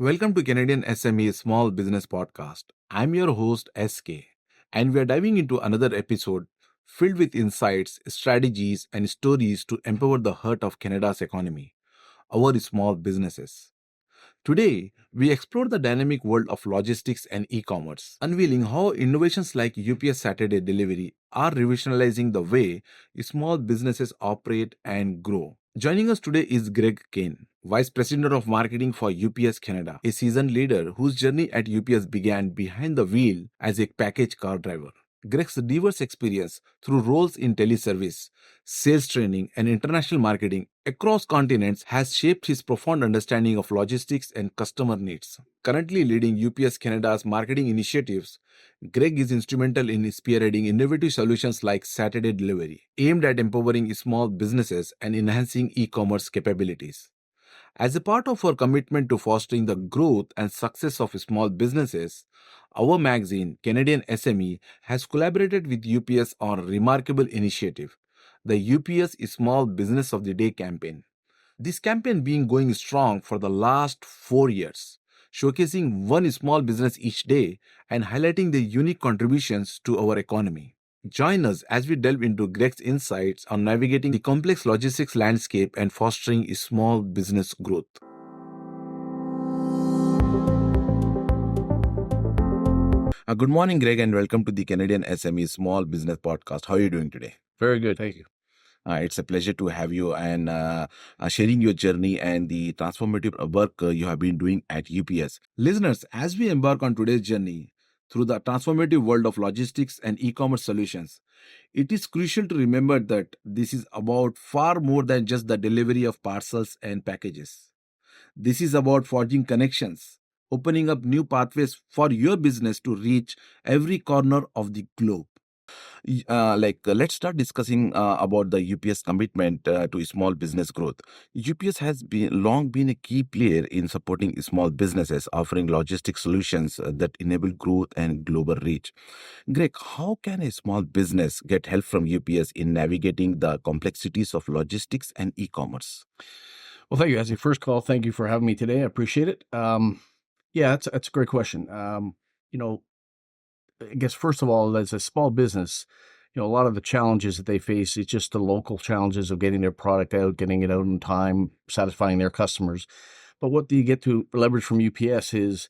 Welcome to Canadian SME Small Business Podcast. I'm your host SK, and we are diving into another episode filled with insights, strategies, and stories to empower the heart of Canada's economy, our small businesses. Today, we explore the dynamic world of logistics and e-commerce, unveiling how innovations like UPS Saturday delivery are revolutionizing the way small businesses operate and grow. Joining us today is Greg Kane, Vice President of Marketing for UPS Canada, a seasoned leader whose journey at UPS began behind the wheel as a package car driver. Greg's diverse experience through roles in teleservice, sales training, and international marketing across continents has shaped his profound understanding of logistics and customer needs. Currently leading UPS Canada's marketing initiatives, Greg is instrumental in spearheading innovative solutions like Saturday delivery, aimed at empowering small businesses and enhancing e-commerce capabilities. As a part of our commitment to fostering the growth and success of small businesses, our magazine, Canadian SME, has collaborated with UPS on a remarkable initiative, the UPS Small Business of the Day campaign. This campaign being going strong for the last 4 years, showcasing one small business each day and highlighting their unique contributions to our economy. Join us as we delve into Greg's insights on navigating the complex logistics landscape and fostering small business growth. Good morning, Greg, and welcome to the Canadian SME Small Business Podcast. How are you doing today? Very good. Thank you. It's a pleasure to have you and sharing your journey and the transformative work you have been doing at UPS. Listeners, as we embark on today's journey through the transformative world of logistics and e-commerce solutions, it is crucial to remember that this is about far more than just the delivery of parcels and packages. This is about forging connections, opening up new pathways for your business to reach every corner of the globe. Let's start discussing about the UPS commitment to small business growth. UPS has long been a key player in supporting small businesses, offering logistic solutions that enable growth and global reach. Greg, how can a small business get help from UPS in navigating the complexities of logistics and e-commerce? Well, thank you. As your first call, thank you for having me today. I appreciate it. That's a great question. I guess first of all, as a small business, a lot of the challenges that they face is just the local challenges of getting their product out, getting it out in time, satisfying their customers. But what do you get to leverage from UPS is,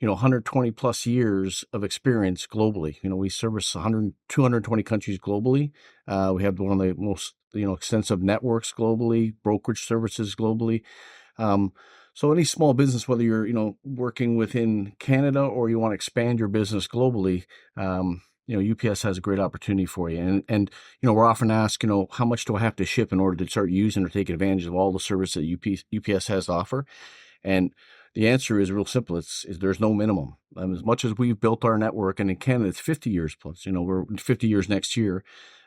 120 plus years of experience globally. We service 220 countries globally. We have one of the most, extensive networks globally, brokerage services globally. So any small business, whether you're, working within Canada or you want to expand your business globally, UPS has a great opportunity for you. And we're often asked, how much do I have to ship in order to start using or take advantage of all the service that UPS has to offer? And the answer is real simple. Is there's no minimum. As much as we've built our network, and in Canada, it's 50 years plus, we're 50 years next year.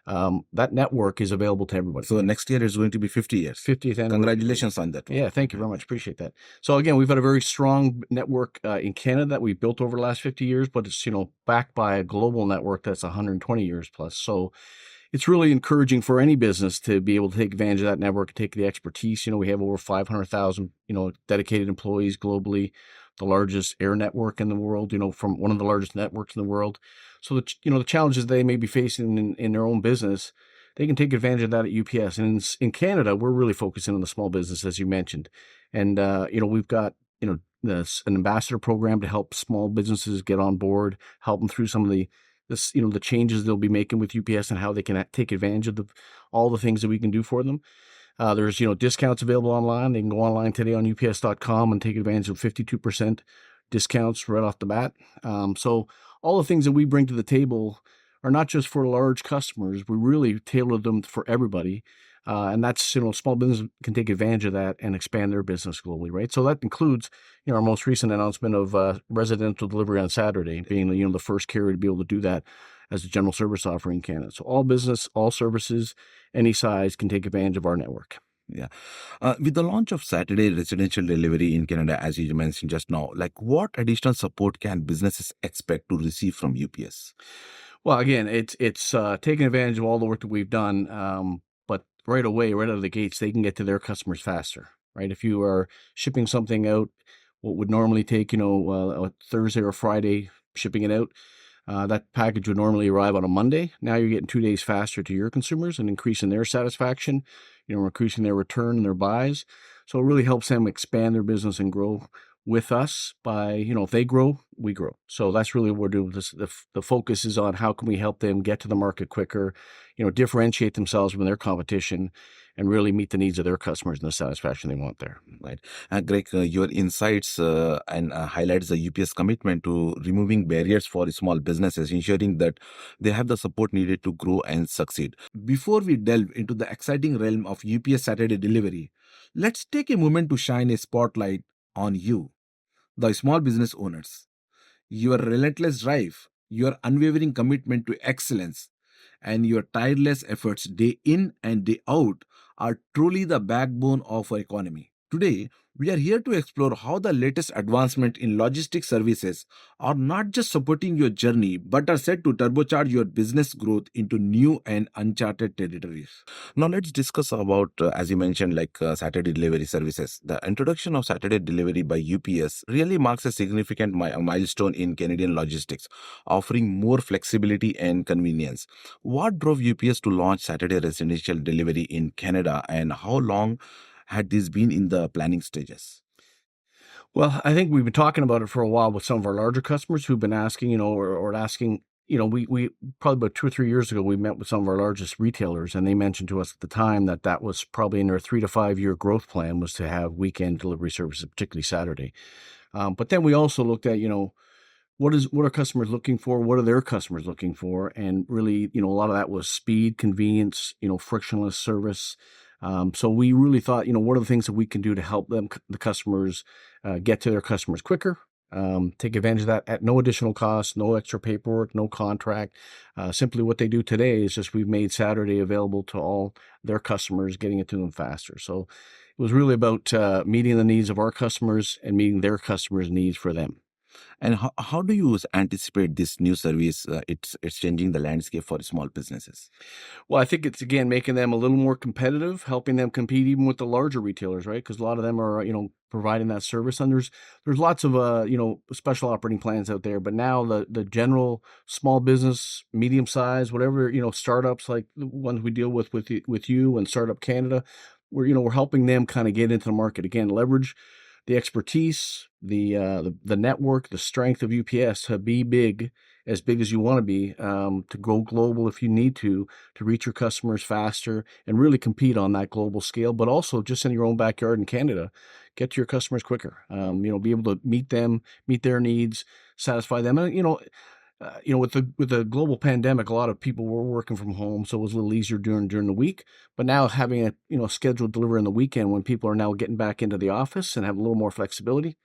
That network is available to everybody. So next year is going to be 50 years. 50th anniversary. Congratulations on that. Yeah, thank you very much. Appreciate that. So again, we've had a very strong network in Canada that we built over the last 50 years, but it's, backed by a global network that's 120 years plus. So it's really encouraging for any business to be able to take advantage of that network and take the expertise. We have over 500,000, dedicated employees globally, the largest air network in the world, from one of the largest networks in the world. So the challenges they may be facing in their own business, they can take advantage of that at UPS. And in Canada, we're really focusing on the small business, as you mentioned. And, we've got, an ambassador program to help small businesses get on board, help them through some of the changes they'll be making with UPS and how they can take advantage of all the things that we can do for them. There's, discounts available online. They can go online today on ups.com and take advantage of 52% discounts right off the bat. So all the things that we bring to the table are not just for large customers. We really tailor them for everybody. And that's, small business can take advantage of that and expand their business globally, right? So that includes, our most recent announcement of residential delivery on Saturday, being, the first carrier to be able to do that as a general service offering in Canada. So all business, all services, any size can take advantage of our network. Yeah. With the launch of Saturday residential delivery in Canada, as you mentioned just now, what additional support can businesses expect to receive from UPS? Well, again, it's taking advantage of all the work that we've done, but right away, right out of the gates, they can get to their customers faster, right? If you are shipping something out what would normally take, a Thursday or Friday shipping it out. That package would normally arrive on a Monday. Now you're getting 2 days faster to your consumers and increasing their satisfaction, increasing their return and their buys. So it really helps them expand their business and grow with us by, if they grow, we grow. So that's really what we're doing. The focus is on how can we help them get to the market quicker, differentiate themselves from their competition and really meet the needs of their customers and the satisfaction they want there. Right. Greg, your insights and highlights the UPS commitment to removing barriers for small businesses, ensuring that they have the support needed to grow and succeed. Before we delve into the exciting realm of UPS Saturday delivery, let's take a moment to shine a spotlight on you, the small business owners. Your relentless drive, your unwavering commitment to excellence, and your tireless efforts day in and day out are truly the backbone of our economy. Today, we are here to explore how the latest advancement in logistics services are not just supporting your journey but are set to turbocharge your business growth into new and uncharted territories. Now let's discuss about, as you mentioned, Saturday delivery services. The introduction of Saturday delivery by UPS really marks a significant milestone in Canadian logistics, offering more flexibility and convenience. What drove UPS to launch Saturday residential delivery in Canada, and how long had this been in the planning stages? Well, I think we've been talking about it for a while with some of our larger customers who've been asking, or asking, we probably about 2 or 3 years ago, we met with some of our largest retailers and they mentioned to us at the time that was probably in their 3 to 5 year growth plan was to have weekend delivery services, particularly Saturday. But then we also looked at, what are customers looking for? What are their customers looking for? And really, a lot of that was speed, convenience, frictionless service. So we really thought, what are the things that we can do to help them, the customers, get to their customers quicker, take advantage of that at no additional cost, no extra paperwork, no contract. Simply what they do today is just we've made Saturday available to all their customers, getting it to them faster. So it was really about meeting the needs of our customers and meeting their customers' needs for them. And how do you anticipate this new service? It's changing the landscape for small businesses. Well, I think it's, again, making them a little more competitive, helping them compete even with the larger retailers, right? Because a lot of them are, providing that service. And there's lots of, special operating plans out there. But now the general small business, medium size, whatever, startups like the ones we deal with you and Startup Canada, we're helping them kind of get into the market. Again, leverage the expertise, the network, the strength of UPS to be big as you want to be, to go global if you need to reach your customers faster and really compete on that global scale, but also just in your own backyard in Canada, get to your customers quicker, be able to meet them, meet their needs, satisfy them. And, with the global pandemic, a lot of people were working from home, so it was a little easier during the week. But now having a scheduled delivery on the weekend when people are now getting back into the office and have a little more flexibility,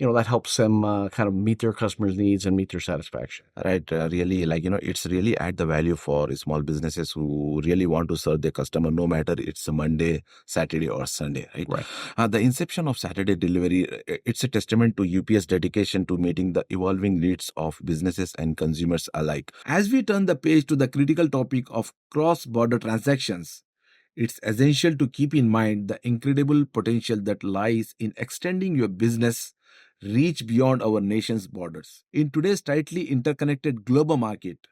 that helps them kind of meet their customers' needs and meet their satisfaction. Right. Really, it's really add the value for small businesses who really want to serve their customer, no matter it's a Monday, Saturday, or Sunday, right? Right. The inception of Saturday delivery, it's a testament to UPS dedication to meeting the evolving needs of businesses and consumers alike. As we turn the page to the critical topic of cross-border transactions, it's essential to keep in mind the incredible potential that lies in extending your business reach beyond our nation's borders. In today's tightly interconnected global market,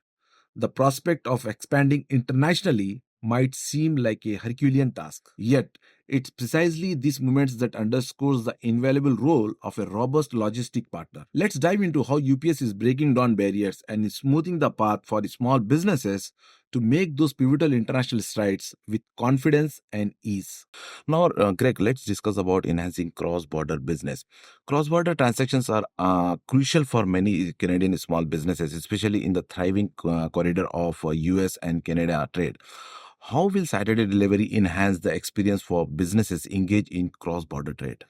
the prospect of expanding internationally might seem like a Herculean task. Yet, it's precisely these moments that underscores the invaluable role of a robust logistic partner. Let's dive into how UPS is breaking down barriers and is smoothing the path for the small businesses to make those pivotal international strides with confidence and ease. Now, Greg, let's discuss about enhancing cross-border business. Cross-border transactions are crucial for many Canadian small businesses, especially in the thriving corridor of US and Canada trade. How will Saturday delivery enhance the experience for businesses engaged in cross-border trade?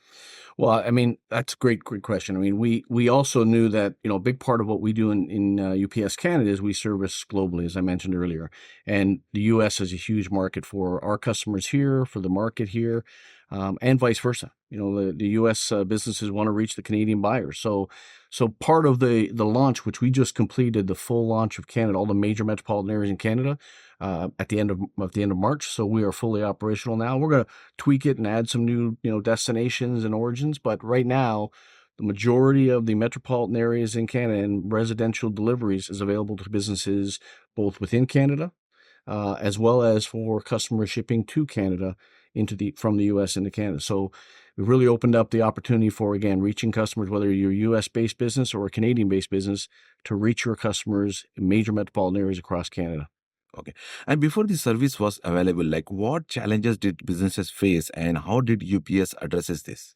Well, I mean, that's a great question. I mean, we also knew that, a big part of what we do in UPS Canada is we service globally, as I mentioned earlier. And the US is a huge market for our customers here, for the market here, and vice versa. The US businesses want to reach the Canadian buyers. So part of the launch, which we just completed, the full launch of Canada, all the major metropolitan areas in Canada, at the end of March. So we are fully operational now. We're going to tweak it and add some new, destinations and origins. But right now, The majority of the metropolitan areas in Canada and residential deliveries is available to businesses both within Canada as well as for customer shipping to Canada from the U.S. into Canada. So we've really opened up the opportunity for, again, reaching customers, whether you're a U.S.-based business or a Canadian-based business, to reach your customers in major metropolitan areas across Canada. Okay. And before the service was available, like what challenges did businesses face and how did UPS addresses this?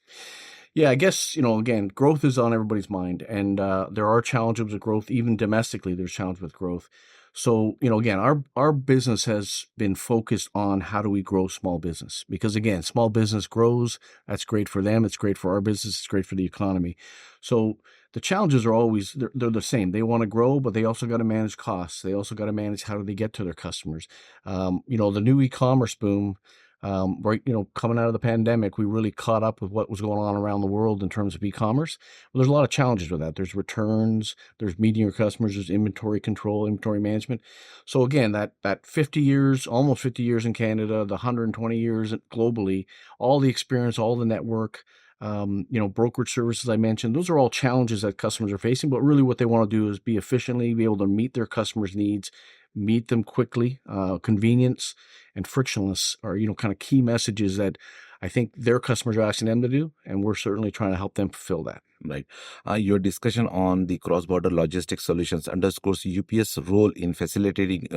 Yeah, I guess, again, growth is on everybody's mind, and there are challenges with growth. Even domestically, there's challenges with growth. So, again, our business has been focused on how do we grow small business? Because again, small business grows. That's great for them. It's great for our business. It's great for the economy. So the challenges are always, they're the same. They want to grow, but they also got to manage costs. They also got to manage how do they get to their customers. The new e-commerce boom, right, coming out of the pandemic, we really caught up with what was going on around the world in terms of e-commerce. Well, there's a lot of challenges with that. There's returns, there's meeting your customers, there's inventory control, inventory management. So again, that 50 years, almost 50 years in Canada, the 120 years globally, all the experience, all the network, brokerage services I mentioned, those are all challenges that customers are facing, but really what they want to do is be efficiently, be able to meet their customers' needs, meet them quickly. Convenience and frictionless are, kind of key messages that I think their customers are asking them to do, and we're certainly trying to help them fulfill that. Right. Your discussion on the cross-border logistics solutions underscores UPS role in facilitating,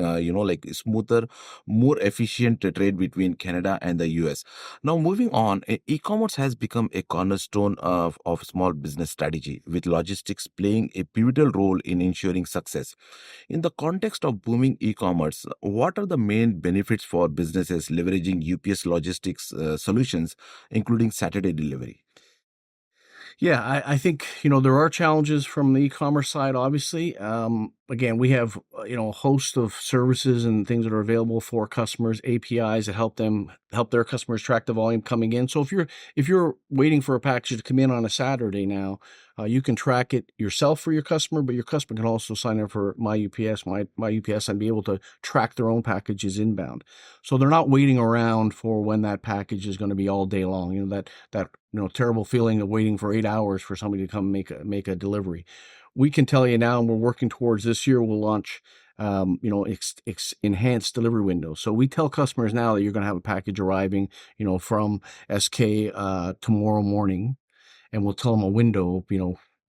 smoother, more efficient trade between Canada and the US. Now, moving on, e-commerce has become a cornerstone of small business strategy, with logistics playing a pivotal role in ensuring success. In the context of booming e-commerce, what are the main benefits for businesses leveraging UPS logistics solutions, including Saturday delivery? Yeah, I think, there are challenges from the e-commerce side, obviously. Again, we have, a host of services and things that are available for customers, APIs that help their customers track the volume coming in. So if you're waiting for a package to come in on a Saturday now, you can track it yourself for your customer, but your customer can also sign up for my UPS, and be able to track their own packages inbound. So they're not waiting around for when that package is going to be all day long. That terrible feeling of waiting for 8 hours for somebody to come make a delivery. We can tell you now, and we're working towards this year, we'll launch, enhanced delivery windows. So we tell customers now that you're going to have a package arriving, from SK tomorrow morning, and we'll tell them a window,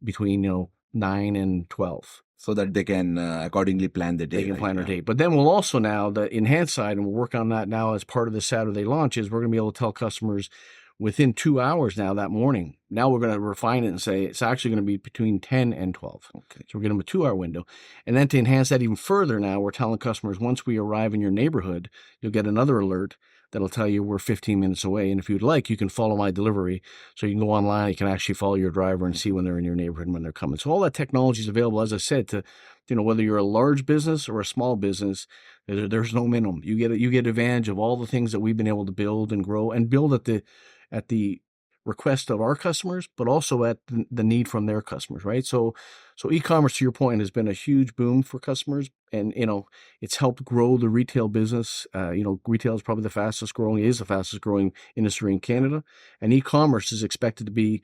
between 9 and 12. So that they can accordingly plan the day. They can plan their date. But then we'll also now, the enhanced side, and we'll work on that now as part of the Saturday launch, is we're going to be able to tell customers within 2 hours now that morning. Now we're going to refine it and say it's actually going to be between 10 and 12. Okay. So we're giving them a 2-hour window. And then to enhance that even further now, we're telling customers once we arrive in your neighborhood, you'll get another alert that'll tell you we're 15 minutes away. And if you'd like, you can follow my delivery. So you can go online, you can actually follow your driver and see when they're in your neighborhood and when they're coming. So all that technology is available, as I said, to, whether you're a large business or a small business, there's no minimum. You get advantage of all the things that we've been able to build and grow and build at the request of our customers, but also at the need from their customers, right? So e-commerce, to your point, has been a huge boom for customers, and it's helped grow the retail business. Retail is probably the fastest growing industry in Canada, and e-commerce is expected to be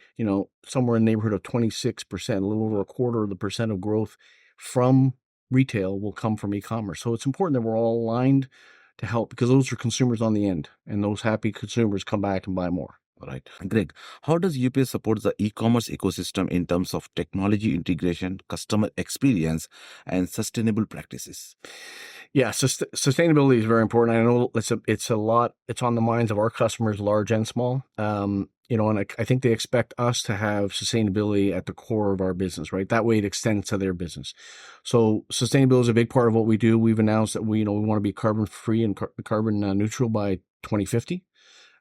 somewhere in the neighborhood of 26%, a little over a quarter of the percent of growth from retail will come from e-commerce. So it's important that we're all aligned to help, because those are consumers on the end, and those happy consumers come back and buy more. All right. Greg, how does UPS support the e-commerce ecosystem in terms of technology integration, customer experience, and sustainable practices? Yeah, sustainability is very important. I know it's on the minds of our customers, large and small. And I think they expect us to have sustainability at the core of our business, right? That way it extends to their business. So sustainability is a big part of what we do. We've announced that we want to be carbon free and carbon neutral by 2050.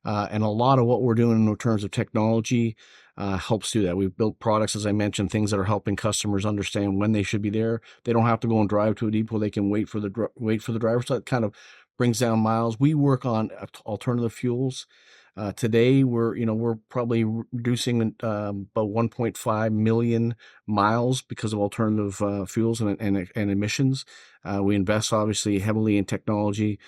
And a lot of what we're doing in terms of technology helps do that. We've built products, as I mentioned, things that are helping customers understand when they should be there. They don't have to go and drive to a depot. They can wait for the driver. So that kind of brings down miles. We work on alternative fuels. Today, we're probably reducing about 1.5 million miles because of alternative fuels and emissions. We invest obviously heavily in technology.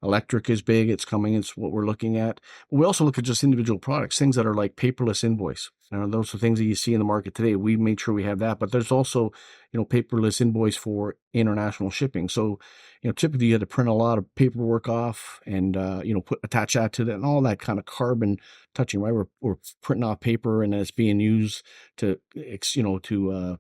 Electric is big. It's coming. It's what we're looking at. But we also look at just individual products, things that are like paperless invoice. Those are things that you see in the market today. We made sure we have that. But there's also, paperless invoice for international shipping. So, typically you had to print a lot of paperwork off and, attach that to that and all that kind of carbon touching, right? We're printing off paper and it's being used to,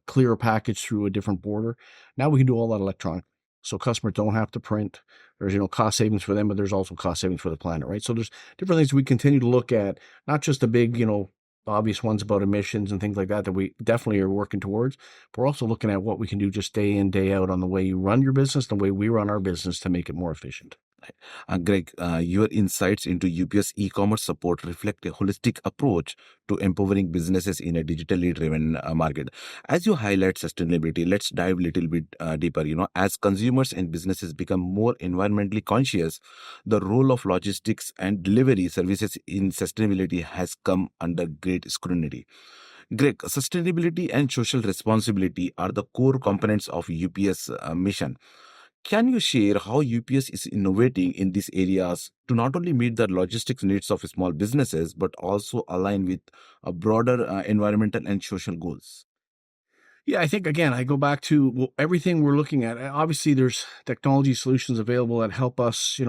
clear a package through a different border. Now we can do all that electronically. So customers don't have to print. There's, cost savings for them, but there's also cost savings for the planet, right? So there's different things we continue to look at, not just the big, obvious ones about emissions and things like that we definitely are working towards. But we're also looking at what we can do just day in, day out on the way you run your business, the way we run our business to make it more efficient. Greg, your insights into UPS e-commerce support reflect a holistic approach to empowering businesses in a digitally driven market. As you highlight sustainability, let's dive a little bit deeper. As consumers and businesses become more environmentally conscious, the role of logistics and delivery services in sustainability has come under great scrutiny. Greg, sustainability and social responsibility are the core components of UPS mission. Can you share how UPS is innovating in these areas to not only meet the logistics needs of small businesses, but also align with broader environmental and social goals? Yeah, I think again, I go back to everything we're looking at. Obviously, there's technology solutions available that help us,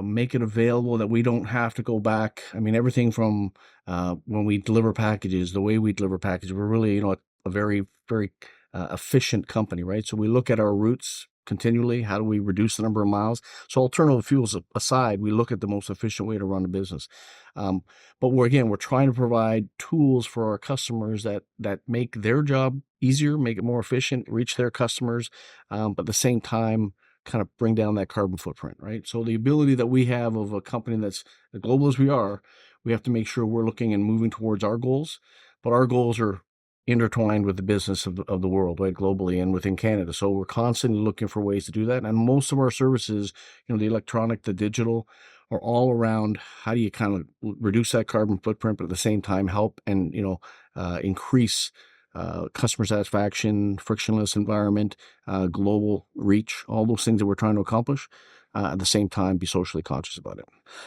make it available that we don't have to go back. I mean, everything from when we deliver packages, the way we deliver packages, we're really, a very, very efficient company, right? So we look at our routes continually. How do we reduce the number of miles? So alternative fuels aside, we look at the most efficient way to run a business. But we're trying to provide tools for our customers that make their job easier, make it more efficient, reach their customers, but at the same time, kind of bring down that carbon footprint, right? So the ability that we have of a company that's as global as we are, we have to make sure we're looking and moving towards our goals, but our goals are intertwined with the business of the world, right, globally and within Canada. So we're constantly looking for ways to do that. And most of our services, the electronic, the digital, are all around how do you kind of reduce that carbon footprint, but at the same time help and, increase customer satisfaction, frictionless environment, global reach, all those things that we're trying to accomplish. At the same time, be socially conscious about it.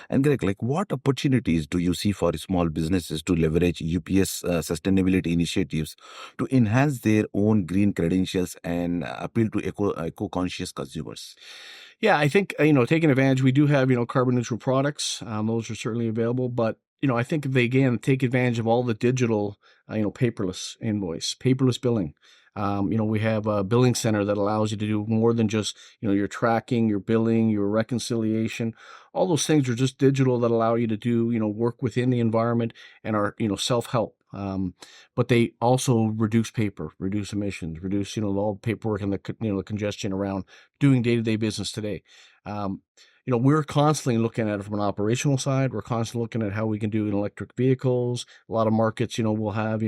And Greg, what opportunities do you see for small businesses to leverage UPS sustainability initiatives to enhance their own green credentials and appeal to eco-conscious consumers? Yeah, I think, taking advantage, we do have, carbon neutral products. Those are certainly available, but, I think if they, again, take advantage of all the digital, paperless invoice, paperless billing. We have a billing center that allows you to do more than just, your tracking, your billing, your reconciliation. All those things are just digital that allow you to do, work within the environment and are, self-help. But they also reduce paper, reduce emissions, reduce, all the paperwork and the congestion around doing day-to-day business today. We're constantly looking at it from an operational side. We're constantly looking at how we can do in electric vehicles. A lot of markets, we'll have,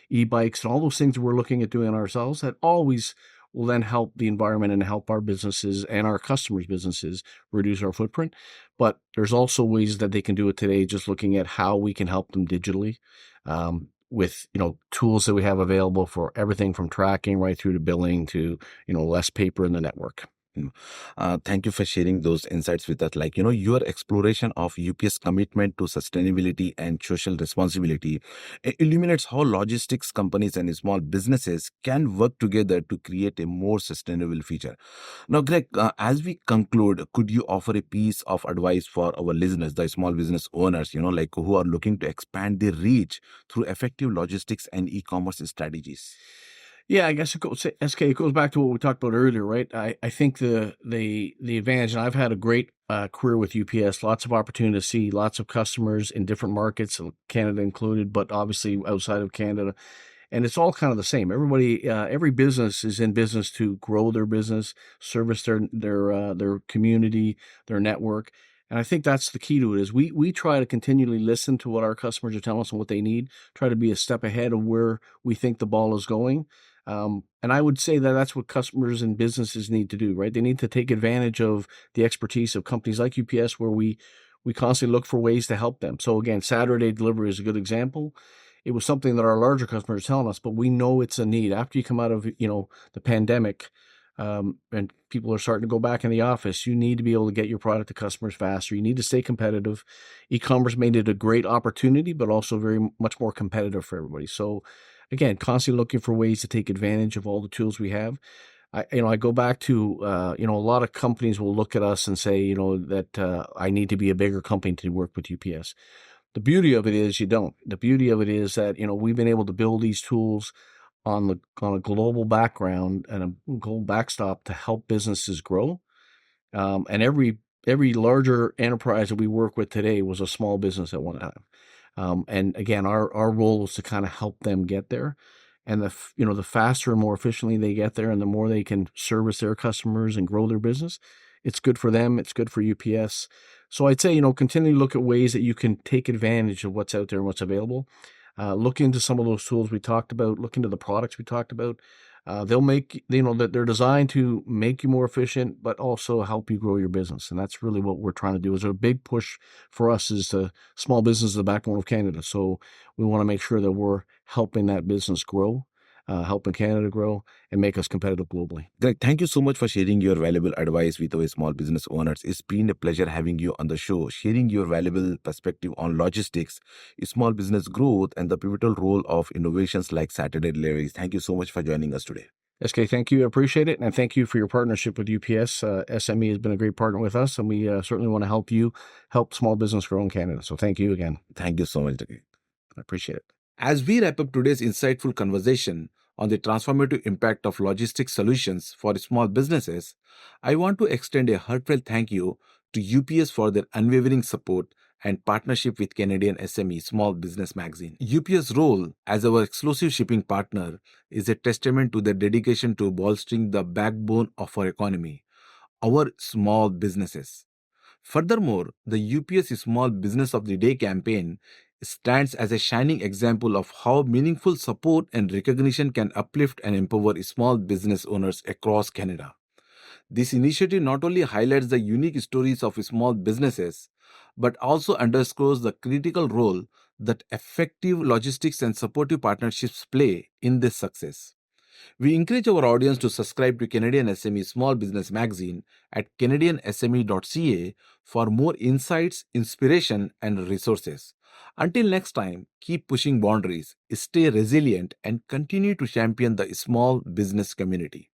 e-bikes and all those things that we're looking at doing ourselves that always will then help the environment and help our businesses and our customers' businesses reduce our footprint. But there's also ways that they can do it today, just looking at how we can help them digitally. With, tools that we have available for everything from tracking right through to billing to, less paper in the network. Thank you for sharing those insights with us. Your exploration of UPS commitment to sustainability and social responsibility illuminates how logistics companies and small businesses can work together to create a more sustainable future. Now, Greg, as we conclude, could you offer a piece of advice for our listeners, the small business owners, who are looking to expand their reach through effective logistics and e-commerce strategies? Yeah, I guess it goes back to what we talked about earlier, right? I think the advantage, and I've had a great career with UPS, lots of opportunity to see lots of customers in different markets, Canada included, but obviously outside of Canada. And it's all kind of the same. Everybody, every business is in business to grow their business, service their community, their network. And I think that's the key to it is we try to continually listen to what our customers are telling us and what they need, try to be a step ahead of where we think the ball is going. And I would say that that's what customers and businesses need to do, right? They need to take advantage of the expertise of companies like UPS, where we constantly look for ways to help them. So again, Saturday delivery is a good example. It was something that our larger customers are telling us, but we know it's a need. After you come out of, the pandemic, and people are starting to go back in the office. You need to be able to get your product to customers faster. You need to stay competitive. E-commerce made it a great opportunity, but also very much more competitive for everybody. So again, constantly looking for ways to take advantage of all the tools we have. I go back to, a lot of companies will look at us and say, that I need to be a bigger company to work with UPS. The beauty of it is you don't. The beauty of it is that, we've been able to build these tools on a global background and a global backstop to help businesses grow. And every larger enterprise that we work with today was a small business at one time. And again, our role is to kind of help them get there. And the faster and more efficiently they get there, and the more they can service their customers and grow their business, it's good for them. It's good for UPS. So I'd say, continue to look at ways that you can take advantage of what's out there and what's available. Look into some of those tools we talked about. Look into the products we talked about. They'll make, that they're designed to make you more efficient, but also help you grow your business. And that's really what we're trying to do. Is a big push for us is to small business is the backbone of Canada. So we want to make sure that we're helping that business grow, helping Canada grow, and make us competitive globally. Greg, thank you so much for sharing your valuable advice with our small business owners. It's been a pleasure having you on the show, sharing your valuable perspective on logistics, small business growth, and the pivotal role of innovations like Saturday deliveries. Thank you so much for joining us today. SK, thank you. I appreciate it. And thank you for your partnership with UPS. SME has been a great partner with us, and we certainly want to help small business grow in Canada. So thank you again. Thank you so much, Greg. I appreciate it. As we wrap up today's insightful conversation on the transformative impact of logistics solutions for small businesses, I want to extend a heartfelt thank you to UPS for their unwavering support and partnership with Canadian SME Small Business magazine. UPS' role as our exclusive shipping partner is a testament to their dedication to bolstering the backbone of our economy, our small businesses. Furthermore, the UPS Small Business of the Day campaign stands as a shining example of how meaningful support and recognition can uplift and empower small business owners across Canada. This initiative not only highlights the unique stories of small businesses, but also underscores the critical role that effective logistics and supportive partnerships play in this success. We encourage our audience to subscribe to Canadian SME Small Business magazine at canadiansme.ca for more insights, inspiration, and resources. Until next time, keep pushing boundaries, stay resilient, and continue to champion the small business community.